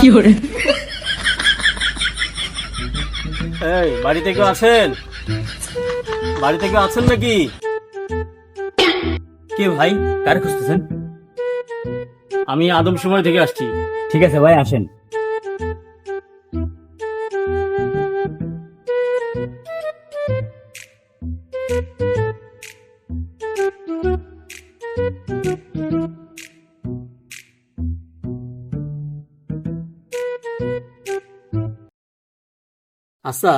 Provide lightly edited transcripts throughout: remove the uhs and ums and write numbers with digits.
এই বাড়িতে কেউ আছেন? বাড়িতে কেউ আছেন নাকি? কে ভাই, কার খুঁজতেছেন? আমি আদমশুমারি থেকে আসছি। ঠিক আছে ভাই, আসেন। আচ্ছা,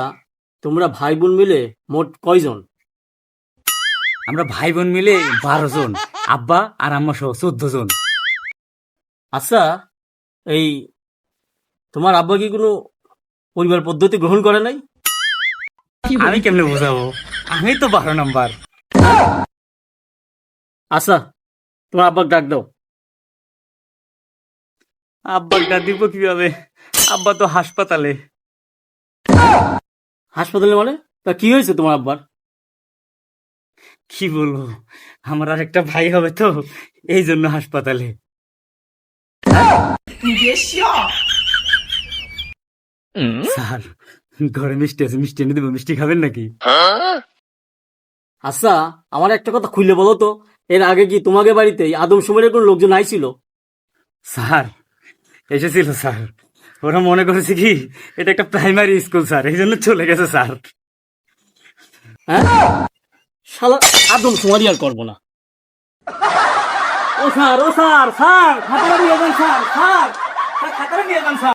তোমরা ভাই বোন মিলে মোট কয়জন? আমরা ভাই বোন মিলে 12 জন, আব্বা আর আম্মা সহ 14 জন। আচ্ছা, এই তোমার আব্বা কি কোনো পরিবার পদ্ধতি গ্রহণ করে নাই? আমি কেমনে বোঝাবো? আমি তো 12 নাম্বার। আচ্ছা, তোমার আব্বাকে ডাক দাও। আব্বাকে দিব কিভাবে? আব্বা তো হাসপাতালে। হাসপাতালে মানে? তা কি হয়েছে তোমার আব্বার? কি বলবো, আমার আর একটা ভাই হবে তো, এই জন্য হাসপাতালে। স্যার, ঘরে মিষ্টি আছে, মিষ্টি এনে দেবো, মিষ্টি খাবেন নাকি? আচ্ছা, আমার একটা কথা খুলে বলো তো, এর আগে কি তোমাকে বাড়িতে আদমশুমারির কোনো লোকজন আইছিল? স্যার, এসেছিল স্যার। ওরা মনে করেছে কি এটা একটা প্রাইমারি স্কুল স্যার, এই জন্য চলে গেছে স্যার। হ্যাঁ, শালা আদমশুমারি আর করবো না। ও স্যার, ও স্যার, স্যার খাতাটা নিয়ে যান স্যার, স্যার খাতাটা নিয়ে যান স্যার।